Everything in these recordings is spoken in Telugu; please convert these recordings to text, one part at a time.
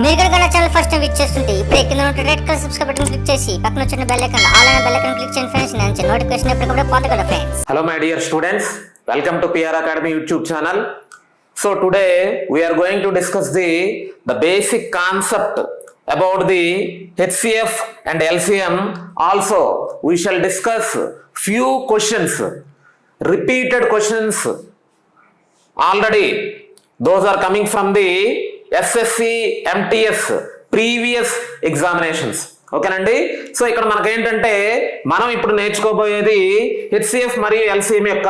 మీరు కనుక ఛానల్ ఫస్ట్ టైం విజిట్ చేస్తుంటే ఇప్పుడు కింద ఉన్న red colour subscribe button click చేసి పక్కన వచ్చిన బెల్ ఐకాన్ ఆల్ అనే బెల్ ఐకాన్ క్లిక్ చేయండి ఫ్రెండ్స్. నేను నోటిఫికేషన్ ఎప్పటికప్పుడు పొందగలరు friends. Hello my dear students, welcome to PR Academy YouTube channel. So today we are going to discuss the basic concept about the HCF and LCM. Also we shall discuss few questions, repeated questions already. Those are coming from the SSC MTS previous examinations. ఓకేనండి. సో ఇక్కడ మనకేంటంటే మనం ఇప్పుడు నేర్చుకోబోయేది హెచ్సిఎఫ్ మరియు ఎల్సిఎం యొక్క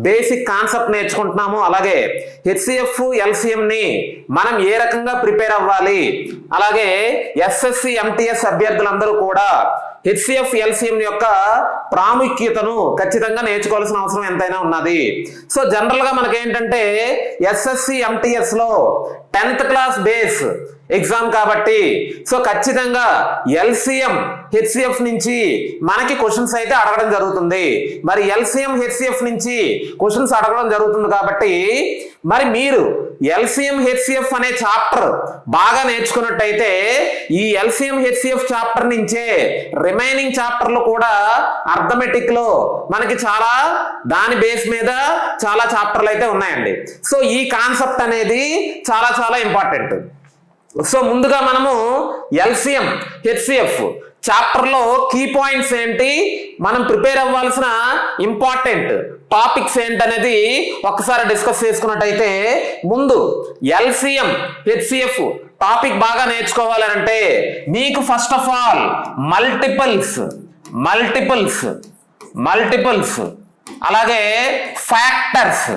బేసిక్ కాన్సెప్ట్ నేర్చుకుంటున్నాము. అలాగే హెచ్సిఎఫ్ ఎల్సిఎం ని మనం ఏ రకంగా ప్రిపేర్ అవ్వాలి, అలాగే ఎస్ఎస్సి ఎంటిఎస్ అభ్యర్థులందరూ కూడా హెచ్సిఎఫ్ ఎల్సిఎం యొక్క ప్రాముఖ్యతను ఖచ్చితంగా నేర్చుకోవాల్సిన అవసరం ఎంతైనా ఉన్నది. సో జనరల్ గా మనకేంటంటే ఎస్ఎస్సి ఎంటిఎస్ లో 10th క్లాస్ బేస్ ఎగ్జామ్ కాబట్టి సో ఖచ్చితంగా ఎల్సిఎం హెచ్సిఎఫ్ నుంచి మనకి క్వశ్చన్స్ అయితే అడగడం జరుగుతుంది. మరి ఎల్సిఎం హెచ్సిఎఫ్ నుంచి క్వశ్చన్స్ అడగడం జరుగుతుంది కాబట్టి మరి మీరు ఎల్సిఎం హెచ్సిఎఫ్ అనే చాప్టర్ బాగా నేర్చుకున్నట్టయితే ఈ ఎల్సిఎం హెచ్సిఎఫ్ చాప్టర్ నుంచే రిమైనింగ్ చాప్టర్లు కూడా అర్థమెటిక్ లో మనకి చాలా దాని బేస్ మీద చాలా చాప్టర్లు అయితే ఉన్నాయండి. సో ఈ కాన్సెప్ట్ అనేది చాలా చాలా ఇంపార్టెంట్. సో ముందుగా మనము ఎల్సిఎం హెచ్సిఎఫ్ చాప్టర్ లో కీ పాయింట్స్ ఏంటి, మనం ప్రిపేర్ అవ్వాల్సిన ఇంపార్టెంట్ టాపిక్స్ ఏంటనేది ఒకసారి డిస్కస్ చేసుకున్నట్టయితే, ముందు ఎల్సిఎం హెచ్సిఎఫ్ టాపిక్ బాగా నేర్చుకోవాలంటే మీకు ఫస్ట్ ఆఫ్ ఆల్ మల్టిపుల్స్ అలాగే ఫ్యాక్టర్స్,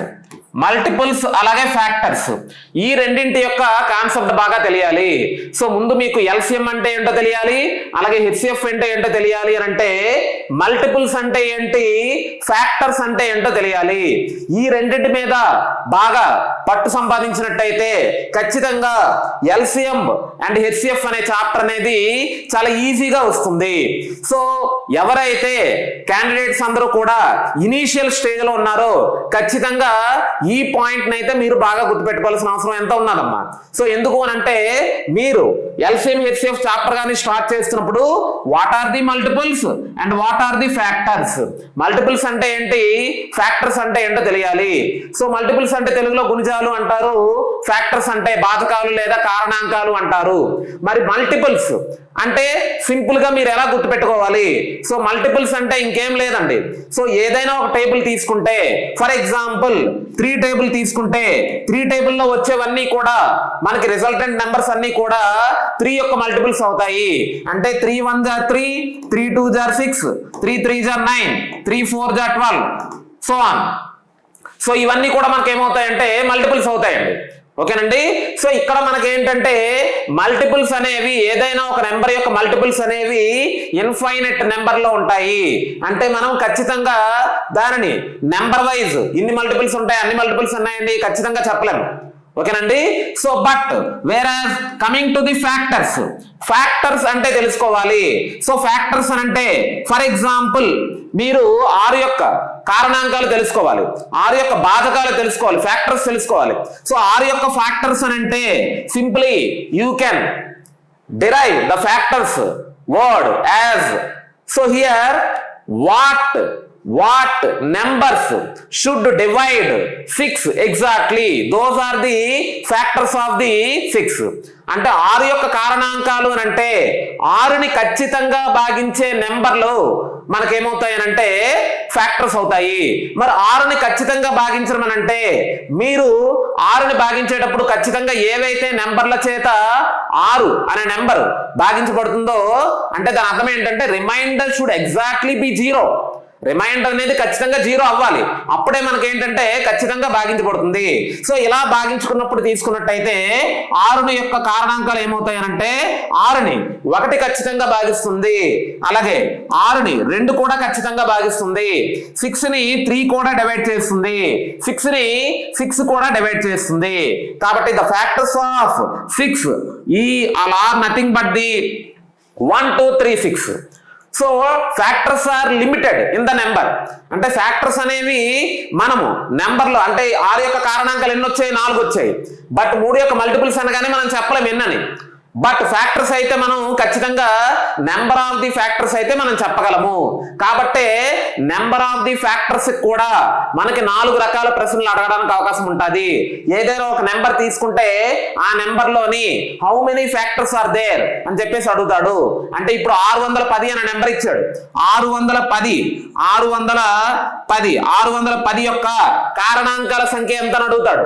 మల్టిపుల్స్ అలాగే ఫ్యాక్టర్స్ ఈ రెండింటి యొక్క కాన్సెప్ట్ బాగా తెలియాలి. సో ముందు మీకు ఎల్సిఎం అంటే ఏంటో తెలియాలి, అలాగే హెచ్సిఎఫ్ అంటే ఏంటో తెలియాలి అని అంటే మల్టిపుల్స్ అంటే ఏంటి, ఫ్యాక్టర్స్ అంటే ఏంటో తెలియాలి. ఈ రెండింటి మీద బాగా పట్టు సంపాదించినట్టయితే ఖచ్చితంగా ఎల్సిఎం అండ్ హెచ్సిఎఫ్ అనే చాప్టర్ అనేది చాలా ఈజీగా వస్తుంది. సో ఎవరైతే క్యాండిడేట్స్ అందరూ కూడా ఇనీషియల్ స్టేజ్ లో ఉన్నారో ఖచ్చితంగా ఈ పాయింట్ అయితే మీరు బాగా గుర్తుపెట్టుకోవాల్సిన అవసరం ఎంత ఉన్నదమ్మా. సో ఎందుకు అని అంటే మీరు ఎల్సిఎం హెచ్సిఎఫ్ చాప్టర్ గాని స్టార్ట్ చేస్తున్నప్పుడు what are the multiples and what are the factors, multiples అంటే ఏంటి, ఫ్యాక్టర్స్ అంటే ఏంటో తెలియాలి. సో మల్టిపుల్స్ అంటే తెలుగులో గుణిజాలు అంటారు, ఫ్యాక్టర్స్ అంటే బాధకాలు లేదా కారణాంకాలు అంటారు. మరి మల్టిపుల్స్ అంటే సింపుల్ గా మీరు ఎలా గుర్తుపెట్టుకోవాలి, సో మల్టిపుల్స్ అంటే ఇంకేం లేదండి. సో ఏదైనా ఒక టేబుల్ తీసుకుంటే, ఫర్ ఎగ్జాంపుల్ 3 టేబుల్ తీసుకుంటే 3 టేబుల్లో వచ్చేవన్నీ కూడా మనకి రిజల్టెంట్ నెంబర్స్ అన్ని కూడా 3 యొక్క మల్టిపుల్స్ అవుతాయి. అంటే 3 1 * 3, 3 2 * 6, 3 3 * 9, 3 4 * 12 సో ఆన్. సో ఇవన్నీ కూడా మనకి ఏమవుతాయంటే మల్టిపుల్స్ అవుతాయండి. ఓకేనండి. సో ఇక్కడ మనకి ఏంటంటే మల్టిపుల్స్ అనేవి ఏదైనా ఒక నెంబర్ యొక్క మల్టిపుల్స్ అనేవి ఇన్ఫైనైట్ నెంబర్ లో ఉంటాయి. అంటే మనం ఖచ్చితంగా దానిని నెంబర్ వైజ్ ఇన్ని మల్టిపుల్స్ ఉంటాయి అన్ని మల్టిపుల్స్ ఉన్నాయండి ఖచ్చితంగా చెప్పలేము. ఓకేనండి. So but whereas coming to the factors అంటే తెలుసుకోవాలి. సో ఫ్యాక్టర్స్ అంటే ఫర్ ఎగ్జాంపుల్ మీరు 6 యొక్క కారణాంకాలు తెలుసుకోవాలి, 6 యొక్క బాధకాలు తెలుసుకోవాలి, ఫ్యాక్టర్స్ తెలుసుకోవాలి. సో 6 యొక్క ఫ్యాక్టర్స్ అని అంటే simply you can derive the factors word as, so here what numbers should divide 6 exactly, those are the factors of the 6. అంటే 6 యొక్క కారణాంకాలు అని అంటే 6ని ఖచ్చితంగా భాగించే నెంబర్లు మనకేమవుతాయనంటే ఫ్యాక్టర్స్ అవుతాయి. మరి 6ని ఖచ్చితంగా భాగించడం అని అంటే మీరు 6ని భాగించేటప్పుడు ఖచ్చితంగా ఏవైతే నెంబర్ల చేత 6 అనే నెంబర్ భాగించబడుతుందో అంటే దాని అర్థం ఏంటంటే remainder should exactly be 0. Remainder అనేది ఖచ్చితంగా 0 అవ్వాలి, అప్పుడే మనకి ఏంటంటే ఖచ్చితంగా భాగించబడుతుంది. సో ఇలా భాగించుకున్నప్పుడు తీసుకున్నట్టయితే 6 యొక్క కారణాంకాలు ఏమవుతాయనంటే 6ని 1 ఖచ్చితంగా భాగిస్తుంది, అలాగే 6ని 2 కూడా ఖచ్చితంగా భాగిస్తుంది, 6ని 3 కూడా డివైడ్ చేస్తుంది, 6ని 6 కూడా డివైడ్ చేస్తుంది. కాబట్టి the factors of 6 are nothing but the 1 2 3 6. So factors are limited in the number. అంటే ఫ్యాక్టర్స్ అనేవి మనము నెంబర్లో అంటే 6 యొక్క కారణాంకాలు ఎన్ని వచ్చాయి, 4 వచ్చాయి. బట్ 3 యొక్క మల్టిపుల్స్ అనగానే మనం చెప్పలేము ఎన్నని. బట్ ఫ్యాక్టర్స్ అయితే మనం ఖచ్చితంగా నెంబర్ ఆఫ్ ది ఫ్యాక్టర్స్ అయితే మనం చెప్పగలము. కాబట్టి నెంబర్ ఆఫ్ ది ఫ్యాక్టర్స్ కూడా మనకి 4 రకాల ప్రశ్నలు అడగడానికి అవకాశం ఉంటుంది. ఏదైనా ఒక నెంబర్ తీసుకుంటే ఆ నెంబర్ లోని how many factors are there అని చెప్పేసి అడుగుతాడు. అంటే ఇప్పుడు 610 అనే నెంబర్ ఇచ్చాడు. 610 యొక్క కారణాంకాల సంఖ్య ఎంత అని అడుగుతాడు.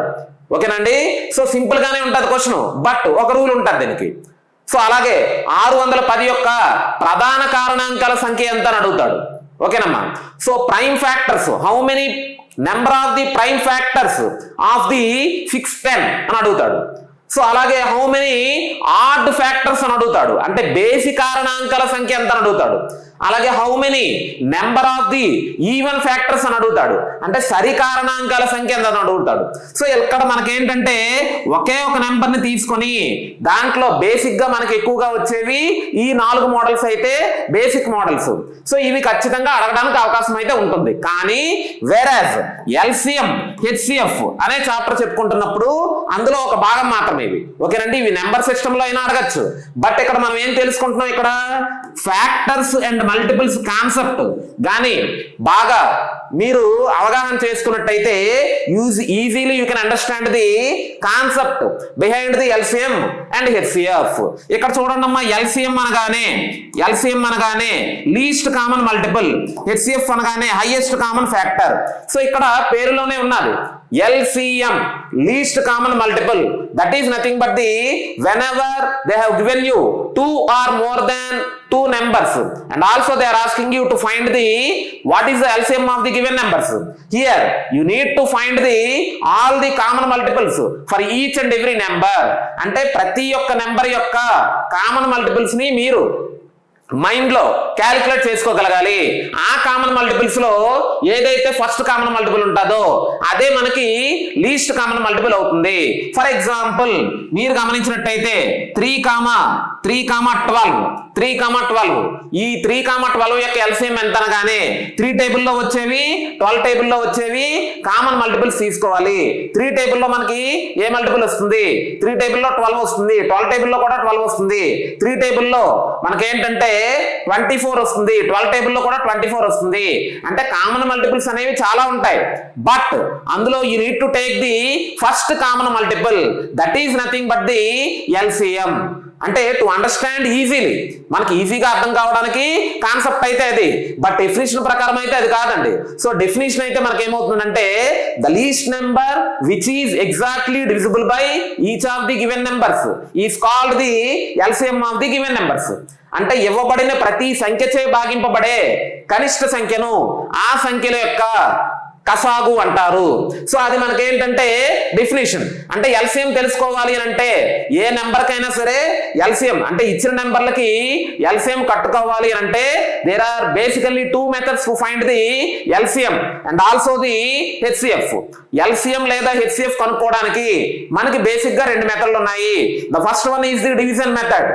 ఓకేనండి. సో సింపుల్ గానే ఉంటది క్వశ్చన్, బట్ ఒక రూల్ ఉంటుంది దీనికి. సో అలాగే 610 యొక్క ప్రధాన కారణాంకాల సంఖ్య ఎంత అని అడుగుతాడు. ఓకేనమ్మా. So prime factors, how many number of the prime factors of the 610 అని అడుగుతాడు. సో అలాగే హౌ మెనీ ఆడ్ ఫ్యాక్టర్స్ అని అడుగుతాడు. అంటే బేసి కారణాంకాల సంఖ్య ఎంత అని అడుగుతాడు. అలాగే how many number of the even factors అని అడుగుతాడు. అంటే సరి కారణాంకాల సంఖ్య ఎంత అని అడుగుతాడు. సో ఇక్కడ మనకేంటంటే ఒకే ఒక నెంబర్ ని తీసుకొని దాంట్లో బేసిక్ గా మనకి ఎక్కువగా వచ్చేవి ఈ 4 మోడల్స్ అయితే బేసిక్ మోడల్స్. సో ఇవి ఖచ్చితంగా అడగడానికి అవకాశం అయితే ఉంటుంది. కానీ వేరాజ్ ఎల్సిఎం హెచ్సిఎఫ్ అనే చాప్టర్ చెప్పుకుంటున్నప్పుడు అందులో ఒక భాగం మాత్రమే ఇవి. ఓకేనండి. ఇవి నెంబర్ సిస్టమ్ లో అయినా అడగచ్చు. బట్ ఇక్కడ మనం ఏం తెలుసుకుంటున్నాం, ఇక్కడ ఫ్యాక్టర్స్ అండ్ మల్టిపుల్స్ కాన్సెప్ట్ గానీ బాగా మీరు అవగాహన చేసుకున్నట్టయితే easily you can understand the concept behind the LCM and HCF. ఇక్కడ చూడండి అమ్మా, ఎల్సిఎం అనగానే లీస్ట్ కామన్ మల్టిపుల్, హెచ్సిఎఫ్ అనగానే హైయెస్ట్ కామన్ ఫ్యాక్టర్. సో ఇక్కడ పేరులోనే ఉన్నది LCM, least common multiple. That is nothing but the whenever they have given you 2 or more than 2 numbers, and also they are asking you to find the what is the LCM of the given numbers. Here you need to find the all the common multiples for each and every number. అంటే ప్రతి ఒక్క నెంబర్ యొక్క కామన్ మల్టిపుల్స్ ని మీరు మైండ్ లో క్యాలిక్యులేట్ చేసుకోగలగాలి. ఆ కామన్ మల్టిపుల్స్ లో ఏదైతే ఫస్ట్ కామన్ మల్టిపుల్ ఉంటుందో అదే మనకి లీస్ట్ కామన్ మల్టిపుల్ అవుతుంది. ఫర్ ఎగ్జాంపుల్ మీరు గమనించినట్టయితే 3,12 ఈ 3,12 యొక్క ఎల్సిఎం ఎంత అనగానే 3 టేబుల్లో వచ్చేవి 12 టేబుల్లో వచ్చేవి కామన్ మల్టిపుల్స్ తీసుకోవాలి. 3 టేబుల్లో మనకి ఏ మల్టిపుల్ వస్తుంది, 3 టేబుల్లో 12 వస్తుంది, 12 టేబుల్లో కూడా 12 వస్తుంది. 3 టేబుల్లో మనకి ఏంటంటే 24 వస్తుంది, 12 టేబుల్లో కూడా 24 వస్తుంది. అంటే కామన్ మల్టిపుల్స్ అనేవి చాలా ఉంటాయి. బట్ అందులో you need to take the first common multiple, that is nothing but the LCM. అంటే టు అండర్స్టాండ్ ఈజీలీ, మనకి ఈజీగా అర్థం కావడానికి కాన్సెప్ట్ అయితే అది, బట్ డెఫినేషన్ ప్రకారం అయితే అది కాదండి. సో డెఫినేషన్ అయితే మనకి ఏమవుతుందంటే the least number which is exactly divisible by each of the given numbers is called the LCM of the given numbers. అంటే ఇవ్వబడిన ప్రతి సంఖ్యచే భాగింపబడే కనిష్ట సంఖ్యను ఆ సంఖ్యల యొక్క కసాగు అంటారు. సో అది మనకేంటంటే డెఫినేషన్. అంటే ఎల్సిఎం తెలుసుకోవాలి అని అంటే ఏ నెంబర్ కైనా సరే ఎల్సిఎం అంటే ఇచ్చిన నెంబర్లకి ఎల్సిఎం కట్టుకోవాలి అని అంటే there are basically 2 methods to find the LCM and also the HCF. LCM లేదా హెచ్సిఎఫ్ కనుక్కోవడానికి మనకి బేసిక్ గా 2 మెథడ్లు ఉన్నాయి. The first one is the division method,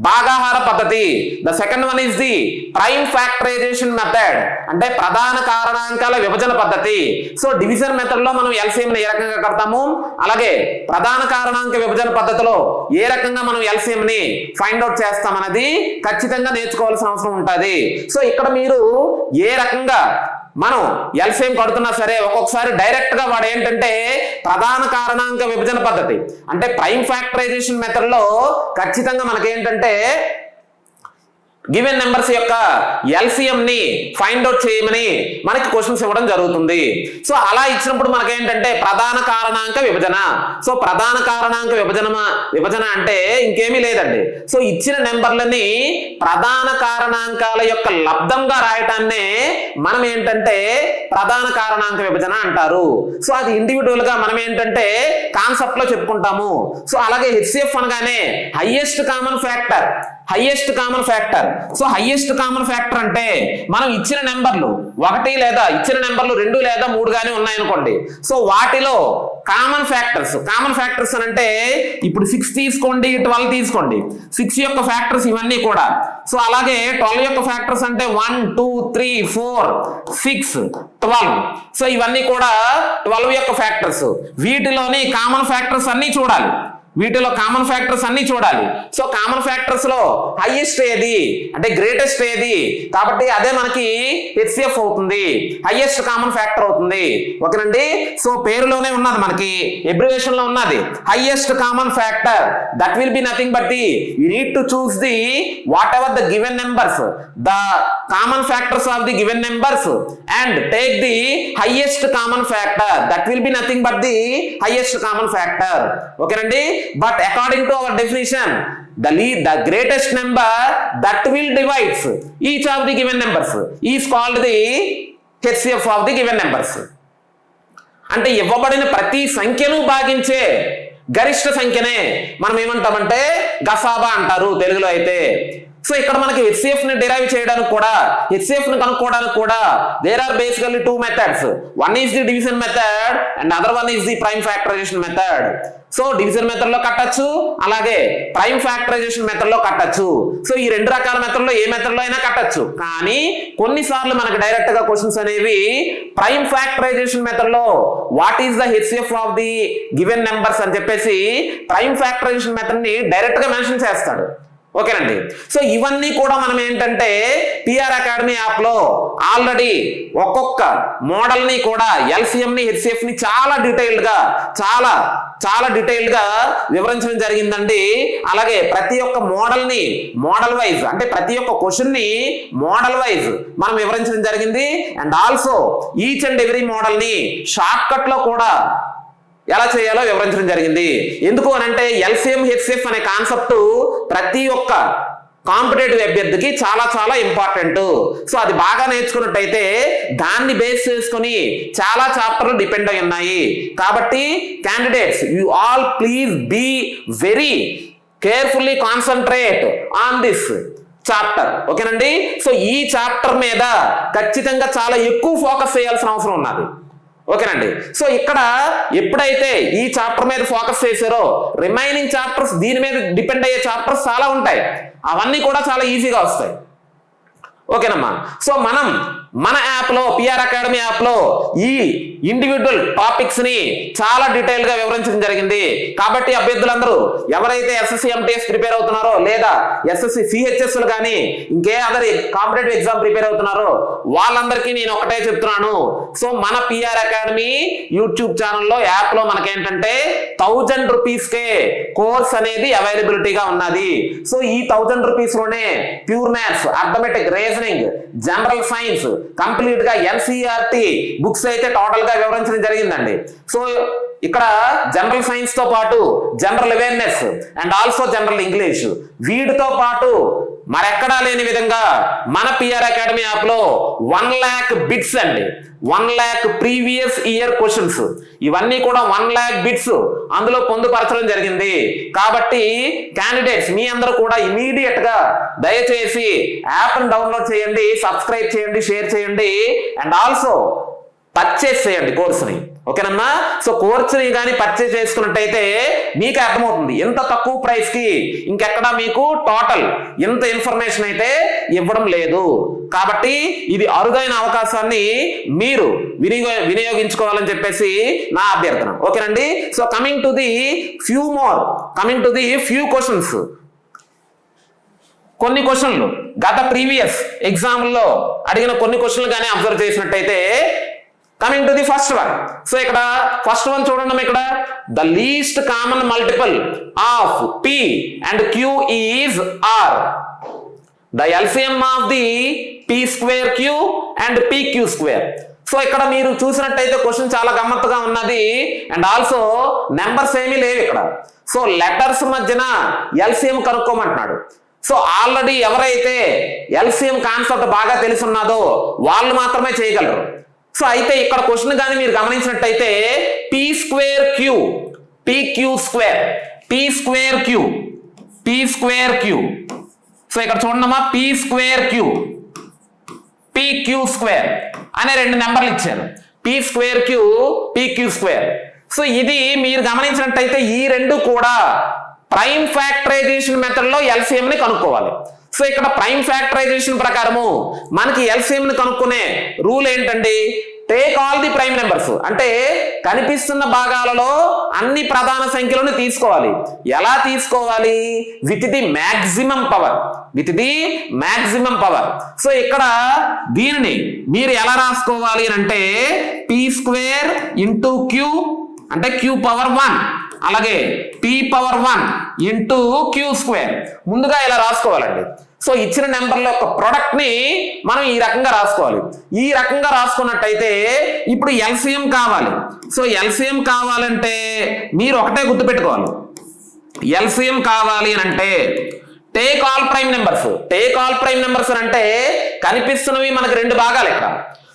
భాగాహార పద్ధతి. The second one is the prime factorisation method, అంటే ప్రధాన కారణాంకాల విభజన పద్ధతి. సో డివిజన్ మెథడ్ లో మనం ఎల్సిఎం ని ఏ రకంగా కడతాము, అలాగే ప్రధాన కారణాంక విభజన పద్ధతిలో ఏ రకంగా మనం ఎల్సిఎం ని ఫైండ్ అవుట్ చేస్తామన్నది ఖచ్చితంగా నేర్చుకోవాల్సిన అవసరం ఉంటుంది. సో ఇక్కడ మీరు ఏ రకంగా మనం ఎల్సిఎం కడుతున్నా సరే ఒక్కొక్కసారి డైరెక్ట్ గా వాడు ఏంటంటే ప్రధాన కారణాంక విభజన పద్ధతి అంటే ప్రైమ్ ఫ్యాక్టరైజేషన్ మెథడ్ లో ఖచ్చితంగా మనకేంటంటే గివెన్ నెంబర్స్ యొక్క ఎల్సిఎం ని ఫైండ్ అవుట్ చేయమని మనకి క్వశ్చన్స్ ఇవ్వడం జరుగుతుంది. సో అలా ఇచ్చినప్పుడు మనకేంటంటే ప్రధాన కారణాంక విభజన. సో ప్రధాన కారణాంక విభజన అంటే ఇంకేమీ లేదండి. సో ఇచ్చిన నెంబర్లని ప్రధాన కారణాంకాల యొక్క లబ్ధంగా రాయటాన్నే మనం ఏంటంటే ప్రధాన కారణాంక విభజన అంటారు. సో అది ఇండివిజువల్ గా మనం ఏంటంటే కాన్సెప్ట్ లో చెప్పుకుంటాము. సో అలాగే హెచ్సిఎఫ్ అనగానే highest common factor. So highest common factor అంటే మనం ఇచ్చిన నెంబర్లు 1 లేదా ఇచ్చిన నెంబర్లు 2 లేదా 3 గానీ ఉన్నాయనుకోండి. సో వాటిలో కామన్ ఫ్యాక్టర్స్ అని అంటే ఇప్పుడు 6 తీసుకోండి, 12 తీసుకోండి, 6 యొక్క ఫ్యాక్టర్స్ ఇవన్నీ కూడా. సో అలాగే 12 యొక్క ఫ్యాక్టర్స్ అంటే 1 2 3 4 6 12. సో ఇవన్నీ కూడా 12 యొక్క ఫ్యాక్టర్స్. వీటిలోని కామన్ ఫ్యాక్టర్స్ అన్ని చూడాలి. వీటిలో కామన్ ఫ్యాక్టర్స్ అన్ని చూడాలి. సో కామన్ ఫ్యాక్టర్స్ లో హైయెస్ట్ ఏది అంటే గ్రేటెస్ట్ ఏది, కాబట్టి అదే మనకి హెచ్సిఎఫ్ అవుతుంది, హైయెస్ట్ కామన్ ఫ్యాక్టర్ అవుతుంది. ఓకేనండి. సో పేరులోనే ఉన్నది, మనకి అబ్రివేషన్ లో ఉన్నది highest common factor. That will be nothing but the you need to choose the what ever the given numbers, the common factors of the given numbers and take the highest common factor. That will be nothing but the highest common factor. ఓకేనండి. But according to our definition, the greatest number that will divides each of the given numbers is called the HCF of the given numbers. అంటే ఇవ్వబడిన ప్రతి సంఖ్యను భాగించే గరిష్ట సంఖ్యనే మనం ఏమంటామంటే గసాబా అంటారు తెలుగులో అయితే. సో ఇక్కడ మనకి హెచ్సిఎఫ్ ని డిరైవ్ చేయడానికి కూడా, హెచ్సిఎఫ్ ని కనుక్కోవడానికి కూడా there are basically two methods. One is the division method and other one is the prime factorisation method. So division method లో కట్టచ్చు, అలాగే ప్రైమ్ ఫ్యాక్టరైజేషన్ మెథడ్ లో కట్టచ్చు. సో ఈ రెండు రకాల మెథడ్ లో ఏ మెథడ్ లో అయినా కట్టచ్చు. కానీ కొన్నిసార్లు మనకి డైరెక్ట్ గా క్వశ్చన్స్ అనేవి ప్రైమ్ ఫ్యాక్టరైజేషన్ మెథడ్ లో what is the HCF of the given numbers అని చెప్పేసి ప్రైమ్ ఫ్యాక్టరైజేషన్ మెథడ్ ని డైరెక్ట్ గా మెన్షన్ చేస్తాడు. ఓకేనండి. సో ఇవన్నీ కూడా మనం ఏంటంటే పిఆర్ అకాడమీ యాప్ లో ఆల్రెడీ ఒక్కొక్క మోడల్ ని కూడా ఎల్సిఎం ని హెచ్సిఎఫ్ ని చాలా డీటెయిల్డ్ గా వివరించడం జరిగిందండి. అలాగే ప్రతి ఒక్క మోడల్ ని మోడల్ వైజ్ అంటే ప్రతి ఒక్క క్వశ్చన్ ని మోడల్ వైజ్ మనం వివరించడం జరిగింది. And also each and every model ని షార్ట్ కట్ లో కూడా ఎలా చేయాలో వివరించడం జరిగింది. ఎందుకు అనంటే ఎల్సిఎం హెచ్సిఎఫ్ అనే కాన్సెప్ట్ ప్రతి ఒక్క కాంపిటేటివ్ అభ్యర్థికి చాలా చాలా ఇంపార్టెంట్. సో అది బాగా నేర్చుకున్నట్టయితే దాన్ని బేస్ చేసుకుని చాలా చాప్టర్లు డిపెండ్ అయి ఉన్నాయి. కాబట్టి candidates you all please be very carefully concentrate on this chapter. ఓకేనండి. సో ఈ చాప్టర్ మీద ఖచ్చితంగా చాలా ఎక్కువ ఫోకస్ చేయాల్సిన అవసరం ఉన్నది. ఓకేనండి. సో ఇక్కడ ఎప్పుడైతే ఈ చాప్టర్ మీద ఫోకస్ చేశారో రిమైనింగ్ చాప్టర్స్ దీని మీద డిపెండ్ అయ్యే చాప్టర్స్ చాలా ఉంటాయి, అవన్నీ కూడా చాలా ఈజీగా వస్తాయి. ఓకేనమ్మా. సో మనం మన యాప్ లో పిఆర్ అకాడమీ యాప్ లో ఈ ఇండివిడ్యువల్ టాపిక్స్ ని చాలా డీటెయిల్ గా వివరించడం జరిగింది. కాబట్టి అభ్యర్థులందరూ ఎవరైతే ఎస్ఎస్సి ఎంటీఎస్ ప్రిపేర్ అవుతున్నారో లేదా ఎస్ఎస్సి సిహెచ్ఎస్ కానీ ఇంకే అదర్ కాంపిటేటివ్ ఎగ్జామ్ ప్రిపేర్ అవుతున్నారో వాళ్ళందరికీ నేను ఒకటే చెప్తున్నాను. సో మన పిఆర్ అకాడమీ యూట్యూబ్ ఛానల్లో యాప్ లో మనకేంటంటే 1000 రూపీస్ కే కోర్స్ అనేది అవైలబిలిటీగా ఉన్నది. సో ఈ 1000 రూపీస్ లోనే pure maths, arithmetic, reasoning, general science complete గా ఎన్సీఆర్టీ బుక్స్ అయితే టోటల్ గా వివరించడం జరిగిందండి. సో ఇక్కడ జనరల్ సైన్స్ తో పాటు general awareness and also general English, వీటితో పాటు మరెక్కడా లేని విధంగా మన పిఆర్ అకాడమీ యాప్ లో 1 lakh బిట్స్ అండి, 1 lakh ప్రీవియస్ ఇయర్ క్వశ్చన్స్, ఇవన్నీ కూడా 1 lakh బిట్స్ అందులో పొందుపరచడం జరిగింది. కాబట్టి క్యాండిడేట్స్ మీ అందరూ కూడా ఇమీడియట్ గా దయచేసి యాప్ ని డౌన్లోడ్ చేయండి, సబ్స్క్రైబ్ చేయండి, షేర్ చేయండి అండ్ ఆల్సో పర్చేస్ చేయండి కోర్సుని. ఓకేనమ్మా. సో కోర్సుని కానీ పర్చేస్ చేసుకున్నట్టయితే మీకు అర్థమవుతుంది ఎంత తక్కువ ప్రైస్ కి ఇంకెక్కడా మీకు టోటల్ ఎంత ఇన్ఫర్మేషన్ అయితే ఇవ్వడం లేదు. కాబట్టి ఇది అరుదైన అవకాశాన్ని మీరు వినియోగించుకోవాలని చెప్పేసి నా అభ్యర్థన. ఓకేనండి. So coming to the few questions. కొన్ని క్వశ్చన్లు గత ప్రీవియస్ ఎగ్జామ్లో అడిగిన కొన్ని క్వశ్చన్లు కానీ అబ్జర్వ్ చేసినట్టయితే coming to the first one. So ఇక్కడ ఫస్ట్ వన్ చూడండి. ఇక్కడ the least common multiple of P and Q is R. The LCM of the P²Q and PQ². So ఇక్కడ మీరు చూసినట్టయితే క్వశ్చన్ చాలా గమ్మత్తుగా ఉన్నది అండ్ ఆల్సో నెంబర్స్ ఏమీ లేవు ఇక్కడ. సో లెటర్స్ మధ్యన ఎల్సిఎం కనుక్కోమంటున్నాడు. సో ఆల్రెడీ ఎవరైతే ఎల్సిఎం కాన్సెప్ట్ బాగా తెలుసున్నదో వాళ్ళు మాత్రమే చేయగలరు. సో అయితే ఇక్కడ క్వశ్చన్ కానీ మీరు గమనించినట్టయితే P²Q P²Q. సో ఇక్కడ చూడమ్మా P²Q PQ² అనే 2 నెంబర్లు ఇచ్చారు. P²Q PQ². సో ఇది మీరు గమనించినట్టయితే ఈ రెండు కూడా ప్రైమ్ ఫ్యాక్టరైజేషన్ మెథడ్ లో ఎల్సిఎం ని కనుక్కోవాలి. సో ఇక్కడ ప్రైమ్ ఫ్యాక్టరైజేషన్ ప్రకారము మనకి ఎల్సిఎం ని కనుక్కునే రూల్ ఏంటండి? Take all the prime numbers అంటే కనిపిస్తున్న భాగాలలో అన్ని ప్రధాన సంఖ్యలను తీసుకోవాలి. ఎలా తీసుకోవాలి? With the maximum power, with the maximum power. So ఇక్కడ దీనిని మీరు ఎలా రాసుకోవాలి అంటే పీ స్క్వేర్ ఇంటూ క్యూ అంటే క్యూ పవర్ 1 అలాగే P power 1 into Q square ముందుగా ఇలా రాసుకోవాలండి. సో ఇచ్చిన నెంబర్ల యొక్క ప్రొడక్ట్ ని మనం ఈ రకంగా రాసుకోవాలి. ఈ రకంగా రాసుకున్నట్టయితే ఇప్పుడు ఎల్సిఎం కావాలి. సో ఎల్సిఎం కావాలంటే మీరు ఒకటే గుర్తుపెట్టుకోవాలి, ఎల్సిఎం కావాలి అని అంటే take all prime numbers. Take all prime numbers అంటే కనిపిస్తున్నవి మనకు 2 భాగాలు ఇక్కడ.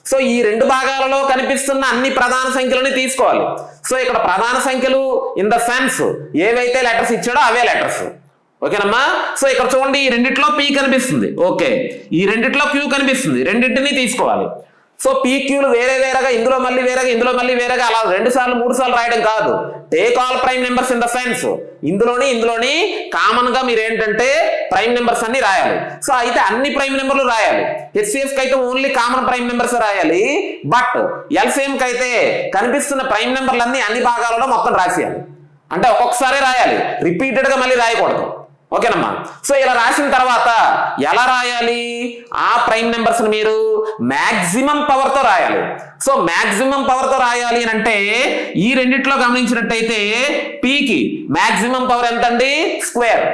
సో ఈ 2 భాగాలలో కనిపిస్తున్న అన్ని ప్రధాన సంఖ్యలని తీసుకోవాలి. సో ఇక్కడ ప్రధాన సంఖ్యలు ఇన్ ద సెన్స్ ఏవైతే లెటర్స్ ఇచ్చాడో అవే లెటర్స్. ఓకేనమ్మా. సో ఇక్కడ చూడండి ఈ రెండిట్లో పీ కనిపిస్తుంది, ఓకే, ఈ రెండిట్లో క్యూ కనిపిస్తుంది, రెండింటినీ తీసుకోవాలి. సో పీ క్యూలు వేరే వేరేగా ఇందులో మళ్ళీ వేరేగా ఇందులో మళ్ళీ వేరేగా అలా 2 సార్లు 3 సార్లు రాయడం కాదు. Take all prime numbers in the sense ఇందులోని కామన్ గా మీరు ఏంటంటే ప్రైమ్ నెంబర్స్ అన్ని రాయాలి. సో అయితే అన్ని ప్రైమ్ నెంబర్లు రాయాలి. హెచ్సిఎఫ్ కి అయితే ఓన్లీ కామన్ ప్రైమ్ నెంబర్స్ రాయాలి. బట్ ఎల్సిఎం కి అయితే కనిపిస్తున్న ప్రైమ్ నెంబర్లన్నీ అన్ని భాగాలలో మొత్తం రాసేయాలి. అంటే ఒక్కొక్కసారి రాయాలి, రిపీటెడ్ గా మళ్ళీ రాయకూడదు. ఓకేనమ్మా. సో ఇలా రాసిన తర్వాత ఎలా రాయాలి? ఆ ప్రైమ్ నెంబర్స్ మీరు మాక్సిమం పవర్ తో రాయాలి. సో మాక్సిమం పవర్ తో రాయాలి అని అంటే ఈ రెండిట్లో గమనించినట్టయితే పీకి మాక్సిమం పవర్ ఎంత అండి? స్క్వేర్.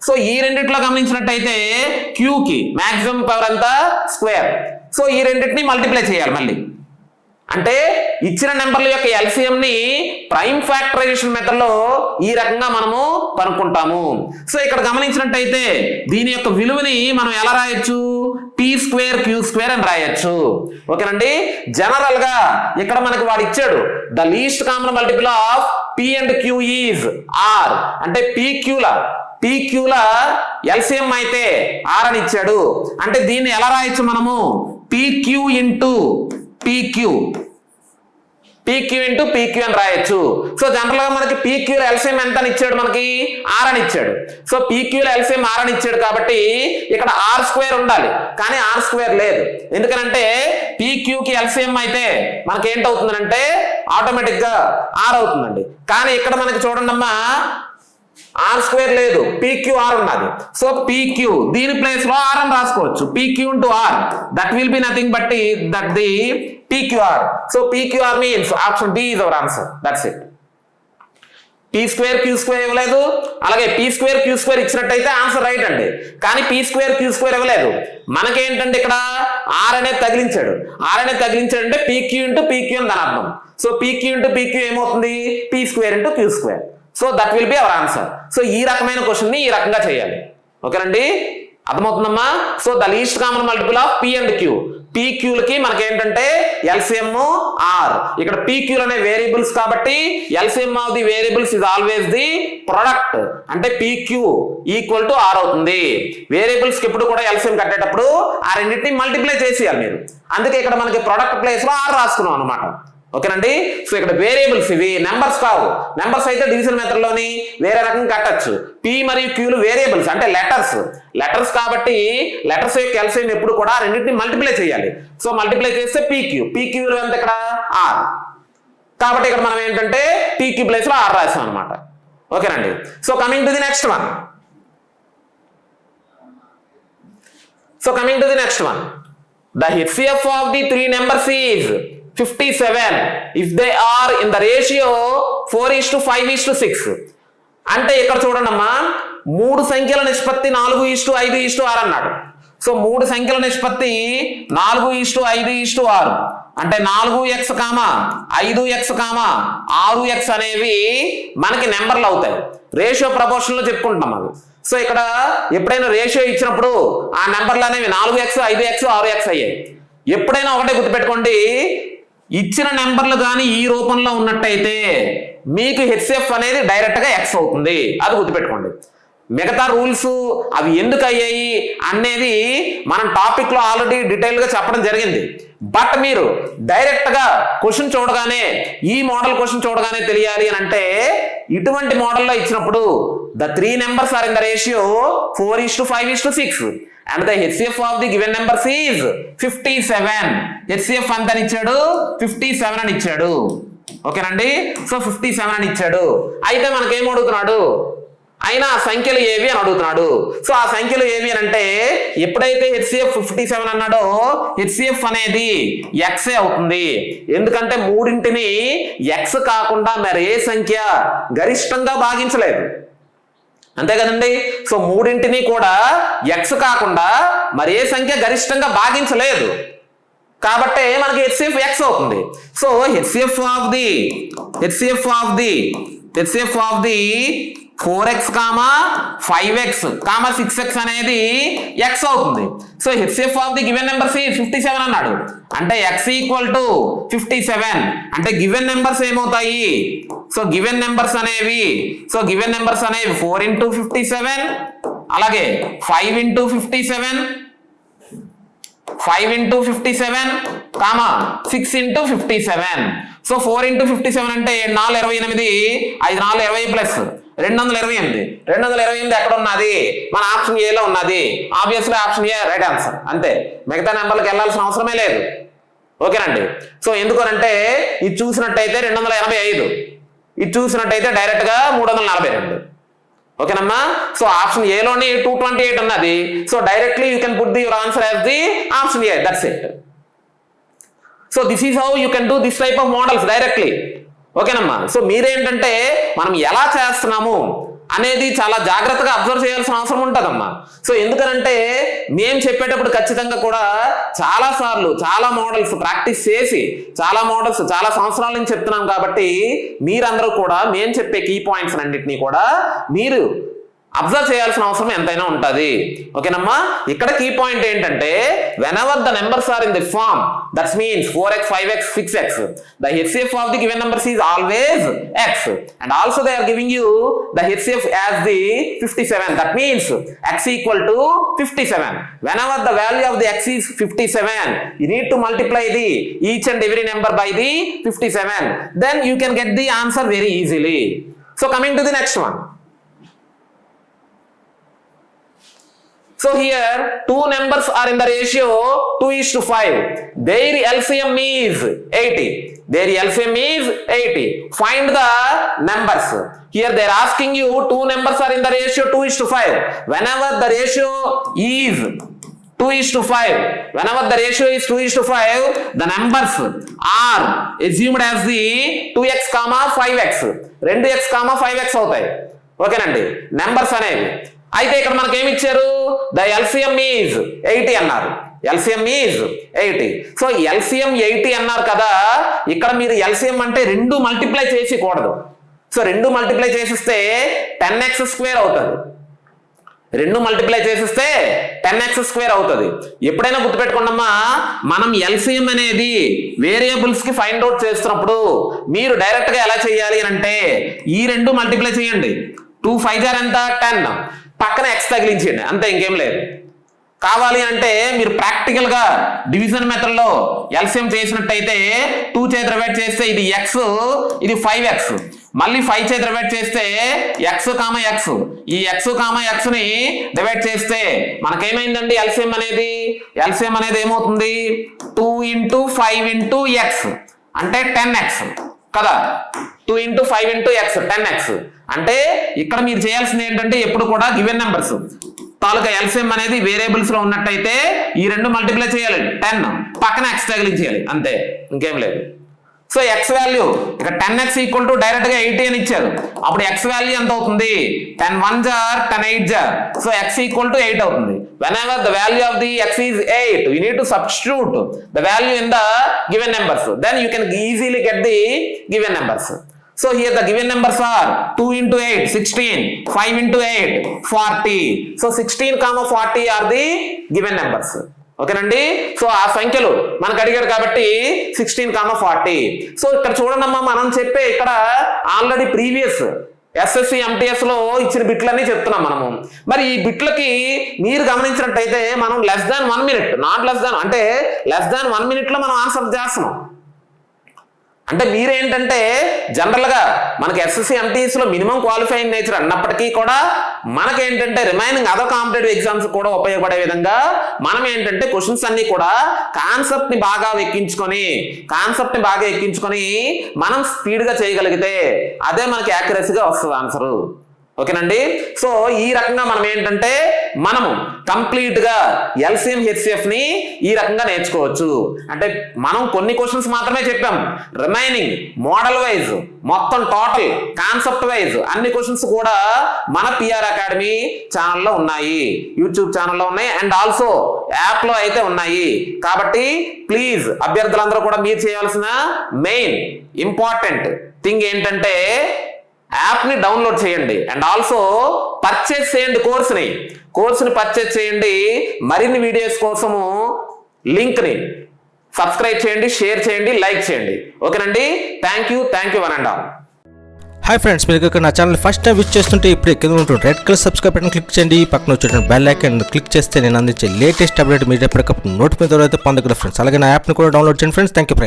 సో ఈ రెండిట్లో గమనించినట్టయితే క్యూకి మాక్సిమం పవర్ ఎంత? స్క్వేర్. సో ఈ రెండింటిని మల్టిప్లై చేయాలి మళ్ళీ. అంటే ఇచ్చిన నెంబర్ల యొక్క ఎల్సిఎం ని ప్రైమ్ ఫ్యాక్టరైజేషన్ మెథడ్ లో ఈ రకంగా మనము కనుక్కుంటాము. సో ఇక్కడ గమనించినట్టయితే దీని యొక్క విలువని మనం ఎలా రాయొచ్చు? పీ స్క్వేర్ క్యూ స్క్వేర్ అని రాయొచ్చు. ఓకేనండి. జనరల్ గా ఇక్కడ మనకి వాడు ఇచ్చాడు the least common multiple of P and Q is R అంటే పీ క్యూల ఎల్సిఎం అయితే ఆర్ అని ఇచ్చాడు. అంటే దీన్ని ఎలా రాయొచ్చు మనము? PQ into PQ into PQ అని రాయొచ్చు. సో జనరల్ గా మనకి పీక్యూ ఎల్సిఎం ఎంత అని ఇచ్చాడు? మనకి ఆర్ అని ఇచ్చాడు. సో పీక్యూ ఎల్సిఎం ఆర్ అని ఇచ్చాడు కాబట్టి ఇక్కడ ఆర్ స్క్వేర్ ఉండాలి, కానీ ఆర్ స్క్వేర్ లేదు. ఎందుకనంటే పీక్యూకి ఎల్సిఎం అయితే మనకి ఏంటవుతుందంటే ఆటోమేటిక్ గా ఆర్ అవుతుందండి. కానీ ఇక్కడ మనకి చూడండి అమ్మా ఆర్ స్క్వేర్ లేదు, పీక్యూఆర్ ఉన్నది. సో పీక్యూ దీని ప్లేస్ లో ఆర్ అని రాసుకోవచ్చు. PQ into R that will be nothing but that the PQR. So PQR means option D is our answer. That's it. P square Q square ఇవ్వలేదు, అలాగే పీ స్క్వేర్ క్యూ స్క్వేర్ ఇచ్చినట్టయితే ఆన్సర్ రైట్ అండి. కానీ పీ స్క్వేర్ క్యూ స్క్వేర్ ఇవ్వలేదు. మనకేంటంటే ఇక్కడ ఆర్ అనేది తగిలించాడు. ఆర్ అనేది తగిలించాడు అంటే పీక్యూ ఇంటూ పీక్యూ అని దాని అర్థం. సో పీక్యూ ఇంటూ పీక్యూ ఏమవుతుంది? P square into Q square. So that will be our answer. So ఈ రకమైన క్వశ్చన్ ని ఈ రకంగా చేయాలి. ఓకేనండి, అర్థమవుతుందమ్మా? So the least common multiple of P and Q. పీక్యూలకి మనకి ఏంటంటే ఎల్సిఎం ఆర్. ఇక్కడ పీక్యూలు అనే వేరియబుల్స్ కాబట్టి LCM of the variables is always the product. అంటే పీక్యూ ఈక్వల్ టు ఆర్ అవుతుంది. వేరియబుల్స్ కి ఎప్పుడు కూడా ఎల్సిఎం కట్టేటప్పుడు ఆ రెండింటిని మల్టిప్లై చేసేయాలి మీరు. అందుకే ఇక్కడ మనకి ప్రొడక్ట్ ప్లేస్ లో ఆర్ రాసుకున్నాం అనమాట. ఓకేనండి. సో ఇక్కడ వేరియబుల్స్ ఇవి, నెంబర్స్ కావు. నెంబర్స్ అయితే డివిజన్ మెథడ్ లోని వేరే రకంగా కట్టచ్చు. పి మరియు క్యూలు వేరియబుల్స్ అంటే లెటర్స్ కాబట్టి లెటర్స్ యొక్క ఎల్సిఎం ఎప్పుడు కూడా రెండింటిని మల్టిప్లై చేయాలి. సో మల్టిప్లై చేస్తే పీక్యూ ఎంత ఇక్కడ ఆర్. కాబట్టి ఇక్కడ మనం ఏంటంటే పీక్యూ ప్లేస్ లో ఆర్ రాసాం అనమాట. ఓకేనండి. So coming to the next one. The HCF of the 3 numbers is 57 if they are in the ratio 4:5:6. అంటే ఇక్కడ చూడండి అమ్మా, 3 సంఖ్యల నిష్పత్తి 4:5:6 అన్నాడు. సో 3 సంఖ్యల నిష్పత్తి 4:5:6 అంటే 4x, 5x, 6x అనేవి మనకి నెంబర్లు అవుతాయి. రేషియో ప్రపోర్షన్ లో చెప్పుకుంటాం అవి. సో ఇక్కడ ఎప్పుడైనా రేషియో ఇచ్చినప్పుడు ఆ నెంబర్లు అనేవి 4x, 5x, 6x అయ్యాయి. ఎప్పుడైనా ఒకటే గుర్తుపెట్టుకోండి, ఇచ్చిన నెంబర్లు కానీ ఈ రూపంలో ఉన్నట్టయితే మీకు హెచ్సిఎఫ్ అనేది డైరెక్ట్ గా ఎక్స్ అవుతుంది. అది గుర్తుపెట్టుకోండి. మిగతా రూల్స్ అవి ఎందుకు అయ్యాయి అనేది మనం టాపిక్ లో ఆల్రెడీ డీటెయిల్ గా చెప్పడం జరిగింది. బట్ మీరు డైరెక్ట్ గా క్వశ్చన్ చూడగానే ఈ మోడల్ క్వశ్చన్ చూడగానే తెలియాలి అని అంటే ఇటువంటి మోడల్లో ఇచ్చినప్పుడు the 3 numbers are in the ratio 4:5:6 and the HCF of the given numbers is 57. HCF ఎంత అని ఇచ్చాడు? 57 అని ఇచ్చాడు. ఓకేనండి. సో 57 అని ఇచ్చాడు. అయితే మనకేం అడుగుతున్నాడు? అయినా ఆ సంఖ్యలు ఏవి అని అడుగుతున్నాడు. సో ఆ సంఖ్యలు ఏవి అని అంటే ఎప్పుడైతే HCF 57 అన్నాడో HCF అనేది X అవుతుంది. ఎందుకంటే మూడింటిని X కాకుండా మరి ఏ సంఖ్య గరిష్టంగా భాగించలేదు, అంతే కదండి. సో మూడింటిని కూడా X కాకుండా మరి ఏ సంఖ్య గరిష్టంగా భాగించలేదు కాబట్టి మనకి HCF X అవుతుంది. So HCF of the 4x, 5x, 6x అనేది X అవుతుంది. So HCF of the given numbers 57 అన్నాడు అంటే X ఈక్వల్ టు 57 అంటే గివెన్ నెంబర్స్ ఏమవుతాయి? సో గివెన్ నెంబర్స్ అనేవి 4 into 57 అలాగే 5 into 57 6 into 57. సో 4 into 57 అంటే 4 28, 5 4 20 ప్లస్ 228. 228 ఎక్కడ ఉన్నది? మన ఆప్షన్ ఏ లో ఉన్నది. Obviously option A right answer. అంతే, మిగతా నెంబర్లకు వెళ్ళాల్సిన అవసరమే లేదు. ఓకేనండి. సో ఎందుకనంటే ఇది చూసినట్టయితే 285, ఇది చూసినట్టయితే డైరెక్ట్ గా 342. ఓకేనమ్మా. సో ఆప్షన్ ఏ లోని 228 ఉన్నది. So directly you can put the your answer as the option A. That's it. So this is how you can do this type of models directly. ఓకేనమ్మా. సో మీరేంటంటే మనం ఎలా చేస్తున్నాము అనేది చాలా జాగ్రత్తగా అబ్జర్వ్ చేయాల్సిన అవసరం ఉంటుందమ్మా. సో ఎందుకనంటే మేము చెప్పేటప్పుడు ఖచ్చితంగా కూడా చాలా సార్లు చాలా మోడల్స్ ప్రాక్టీస్ చేసి చాలా సంవత్సరాల నుంచి చెప్తున్నాం కాబట్టి మీరందరూ కూడా మేము చెప్పే కీ పాయింట్స్ అన్నింటినీ కూడా మీరు అబ్జర్వ్ చేయాల్సిన అవసరం ఎంతైనా ఉంటుంది. ఓకేనమ్మా. ఇక్కడ కీ పాయింట్ ఏంటంటే whenever the numbers are in the form that means 4x, 5x, 6x, the HCF of the given numbers is always X and also they are giving you the HCF as the 57. That means X equal to 57. Whenever the value of the X is 57, you need to multiply the each and every number by the 57. Then you can get the answer very easily. So coming to the next one. So here 2 numbers are in the ratio 2:5. Their LCM is 80. Find the numbers. Here they are asking you 2 numbers are in the ratio 2:5. Whenever the ratio is 2:5, the numbers are assumed as the 2x, 5x. 2x, 5x అవుతాయి. ఓకేనండి నెంబర్స్ అనేవి. అయితే ఇక్కడ మనకి ఏమి ఇచ్చారు? ద LCM ఈజ్ 80 అన్నారు. LCM is 80. సో LCM 80 అన్నారు కదా, ఇక్కడ మీరు LCM అంటే 2 మల్టిప్లై చేసేయకూడదు. సో 2 మల్టిప్లై చేసిస్తే 10x² అవుతుంది. 2 మల్టిప్లై చేసిస్తే 10x² అవుతుంది. ఎప్పుడైనా గుర్తుపెట్టుకోండమ్మా, మనం LCM అనేది వేరియబుల్స్ కి ఫైండ్ అవుట్ చేస్తున్నప్పుడు మీరు డైరెక్ట్ గా ఎలా చేయాలి అని అంటే ఈ 2 మల్టిప్లై చేయండి. 2 5 ఎంత 10, పక్కన x తగిలించండి, అంతే, ఇంకేం లేదు. కావాలి అంటే మీరు ప్రాక్టికల్ గా డివిజన్ మెథడ్ లో LCM చేసినట్టయితే 2 చేత డివైడ్ చేస్తే ఇది x, ఇది 5x, మళ్ళీ 5 చేత డివైడ్ చేస్తే x, ఈ x ని డివైడ్ చేస్తే మనకేమైందండి? LCM అనేది ఏమవుతుంది? 2 into 5 into x అంటే 10x కదా. 2 into 5 into x 10x అంటే ఇక్కడ మీరు చేయాల్సింది ఏంటంటే ఎప్పుడు కూడా గివెన్ నెంబర్స్ తాలూకా LCM అనేది వేరియబుల్స్ లో ఉన్నట్టయితే ఈ 2 మల్టిప్లై చేయాలి, 10 పక్కన x తగిలించేయాలి, అంతే, ఇంకేం లేదు. సో x వాల్యూ ఇక్కడ 10x ఈక్వల్ టు డైరెక్ట్ గా 80 అని ఇచ్చారు. అప్పుడు x వాల్యూ ఎంత అవుతుంది? 10 1s are 10 8s are. So x equal to 8 అవుతుంది. Whenever the value of the x is 8, you need to substitute the value in the given numbers. Then you can easily get the given numbers. So here the given numbers are 2 into 8 16, 5 into 8 40. So 16, 40 are the given numbers. ఓకేనండి. సో ఆ సంఖ్యలు మనకు అడిగాడు కాబట్టి 16, 40. సో ఇక్కడ చూడండమ్మా, మనం చెప్పే ఇక్కడ ఆల్రెడీ ప్రీవియస్ ఎస్ఎస్సి ఎంటీఎస్ లో ఇచ్చిన బిట్లన్నీ చెప్తున్నాం మనము. మరి ఈ బిట్లకి మీరు గమనించినట్టయితే మనం less than 1 minute, not less than అంటే లెస్ దాన్ 1 minute లో మనం ఆన్సర్ చేస్తున్నాం. అంటే మీరేంటంటే జనరల్ గా మనకి ఎస్ఎస్సి ఎంటీఎస్ లో మినిమం క్వాలిఫైయింగ్ నేచర్ అన్నప్పటికీ కూడా మనకేంటంటే రిమైనింగ్ అదర్ కాంపిటేటివ్ ఎగ్జామ్స్ కూడా ఉపయోగపడే విధంగా మనం ఏంటంటే క్వశ్చన్స్ అన్ని కూడా కాన్సెప్ట్ ని బాగా ఎక్కించుకొని మనం స్పీడ్ గా చేయగలిగితే అదే మనకి యాక్యురసీగా వస్తుంది ఆన్సర్. ఓకేనండి. సో ఈ రకంగా మనం ఏంటంటే మనము కంప్లీట్ గా ఎల్సిఎం హెచ్సిఎఫ్ ని ఈ రకంగా నేర్చుకోవచ్చు. అంటే మనం కొన్ని క్వశ్చన్స్ మాత్రమే చెప్పాం, రిమైనింగ్ మోడల్ వైజ్ మొత్తం టోటల్ కాన్సెప్ట్ వైజ్ అన్ని క్వశ్చన్స్ కూడా మన పిఆర్ అకాడమీ ఛానల్లో ఉన్నాయి, యూట్యూబ్ ఛానల్లో ఉన్నాయి, అండ్ ఆల్సో యాప్ లో అయితే ఉన్నాయి. కాబట్టి ప్లీజ్ అభ్యర్థులందరూ కూడా మీరు చేయాల్సిన మెయిన్ ఇంపార్టెంట్ థింగ్ ఏంటంటే యాప్ ని డౌన్లోడ్ చేయండి అండ్ ఆల్సో పర్చేస్ చేయండి, కోర్సుని పర్చేస్ చేయండి. మరిన్ని వీడియోస్ కోసము లింక్ ని సబ్స్క్రైబ్ చేయండి, షేర్ చేయండి, లైక్ చేయండి. ఓకేనండి. Thank you one and all. Hi friends, మీరు ఇక్కడ నా ఛానల్ ఫస్ట్ టైం విజిట్ చేస్తుంటే ఇప్పుడు కింద ఉంటుంది red colour subscribe button click చేయండి. పక్కన వచ్చేటువంటి బెల్ ఐకాన్ క్లిక్ చేస్తే నేను అందించే లేటెస్ట్ అప్డేట్ మీరు ఎప్పటికప్పుడు నోటిఫికేషన్ ద్వారా అయితే పొందగలరు ఫ్రెండ్స్. అలాగే నా యాప్ని కూడా డౌన్లోడ్ చేయండి ఫ్రెండ్స్. Thank you friends.